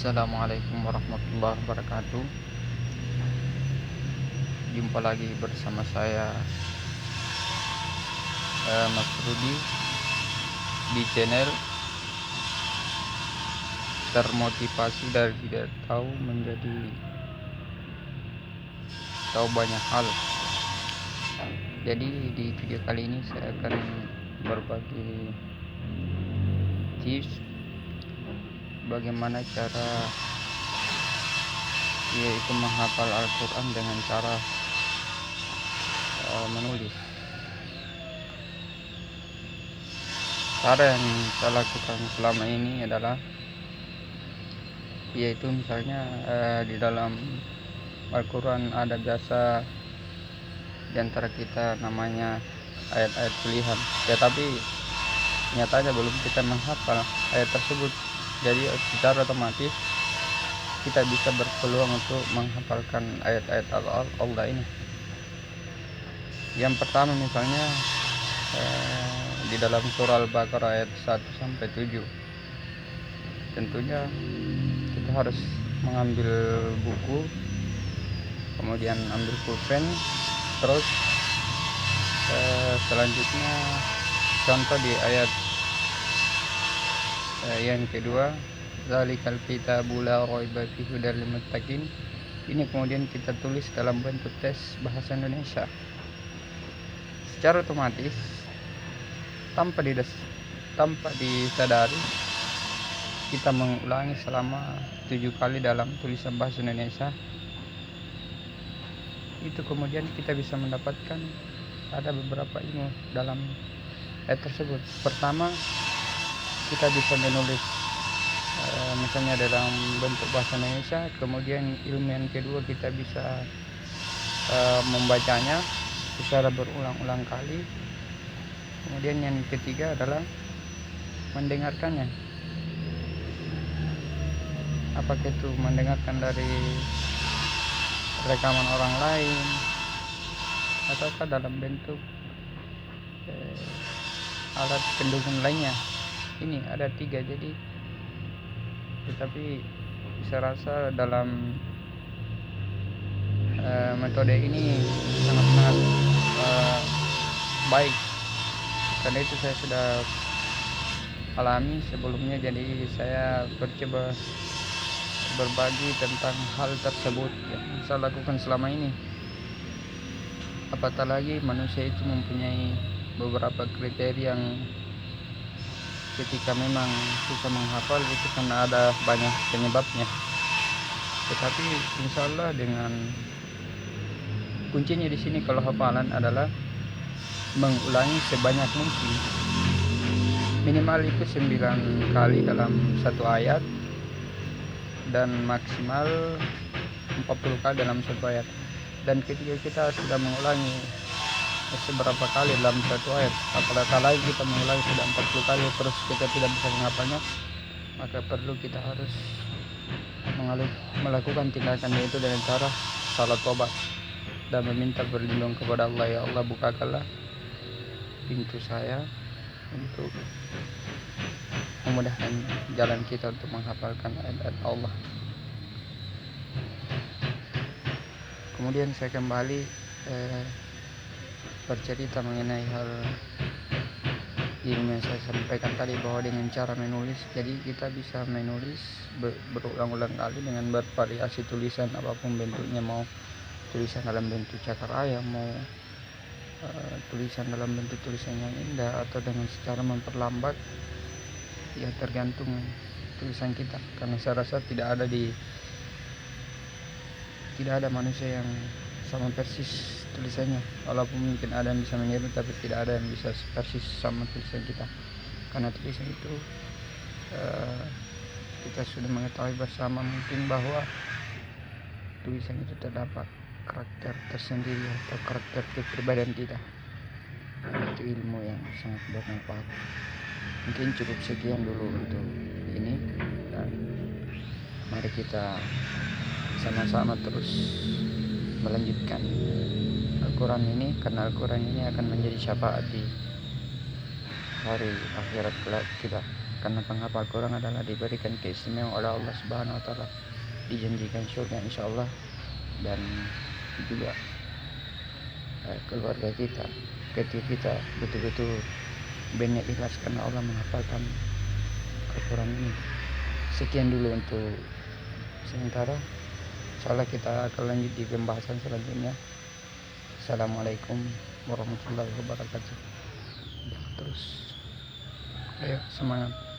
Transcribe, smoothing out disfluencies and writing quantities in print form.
Assalamualaikum warahmatullahi wabarakatuh. Jumpa lagi bersama saya Mas Rudi di channel termotivasi dari tidak tahu menjadi tahu banyak hal. Jadi di video kali ini saya akan berbagi tips bagaimana cara yaitu menghafal Al-Quran dengan cara menulis. Cara yang saya lakukan selama ini adalah yaitu misalnya di dalam Al-Quran ada biasa di antara kita namanya ayat-ayat pilihan, tetapi nyatanya belum kita menghafal ayat tersebut. Jadi secara otomatis kita bisa berpeluang untuk menghafalkan ayat-ayat Allah ini. Yang pertama misalnya di dalam surah Al-Baqarah ayat 1-7. Tentunya kita harus mengambil buku, kemudian ambil pulpen, terus selanjutnya contoh di ayat yang kedua, zalikal kitabu la raiba fihi hudal lil muttaqin. Ini kemudian kita tulis dalam bentuk tes bahasa Indonesia. Secara otomatis tanpa disadari kita mengulangi selama 7 kali dalam tulisan bahasa Indonesia. Itu kemudian kita bisa mendapatkan ada beberapa ilmu dalam ayat tersebut. Pertama, kita bisa menulis misalnya dalam bentuk bahasa Indonesia. Kemudian ilmu yang kedua, kita bisa membacanya secara berulang-ulang kali. Kemudian yang ketiga adalah mendengarkannya. Apakah itu mendengarkan dari rekaman orang lain ataukah dalam bentuk alat pendukung lainnya. Ini ada 3, jadi tetapi saya rasa dalam metode ini sangat-sangat baik, karena itu saya sudah alami sebelumnya. Jadi saya mencoba berbagi tentang hal tersebut yang saya lakukan selama ini. Apatah lagi manusia itu mempunyai beberapa kriteria yang ketika memang susah menghafal itu karena ada banyak penyebabnya. Tetapi insya Allah dengan kuncinya di sini kalau hafalan adalah mengulangi sebanyak mungkin, minimal itu 9 kali dalam satu ayat dan maksimal 40 kali dalam satu ayat. Dan ketika kita sudah mengulangi seberapa kali dalam satu ayat, apalagi kita mengulangi sudah 40 kali terus kita tidak bisa menghafalnya, maka perlu kita harus melakukan tindakan yaitu dengan cara salat tobat dan meminta perlindungan kepada Allah. Ya Allah, bukakanlah pintu saya untuk memudahkan jalan kita untuk menghafalkan ayat-ayat Allah. Kemudian saya kembali bercerita mengenai hal ilmu yang saya sampaikan tadi, bahwa dengan cara menulis, jadi kita bisa menulis berulang-ulang kali dengan bervariasi tulisan apapun bentuknya, mau tulisan dalam bentuk cakar ayam, mau tulisan dalam bentuk tulisan yang indah, atau dengan secara memperlambat, ya tergantung tulisan kita. Karena saya rasa tidak ada manusia yang sama persis tulisannya, walaupun mungkin ada yang bisa meniru, tapi tidak ada yang bisa persis sama tulisan kita. Karena tulisan itu kita sudah mengetahui bersama mungkin bahwa tulisan itu terdapat karakter tersendiri atau karakter kepribadian kita. Itu ilmu yang sangat bermanfaat. Mungkin cukup sekian dulu untuk ini, dan mari kita sama-sama terus melanjutkan Al-Quran ini, karena Al-Quran ini akan menjadi syafaat di hari akhirat kelak kita. karena penghafal Quran adalah diberikan keistimewaan oleh Allah Subhanahu wa taala, dijanjikan surga insyaallah. Dan juga keluarga kita, ketika kita betul-betul berniat ikhlas karena Allah menghafalkan Al-Quran ini. Sekian dulu untuk sementara, insyaallah kita akan lanjut di pembahasan selanjutnya. Assalamualaikum warahmatullahi wabarakatuh. Terus ayo semangat.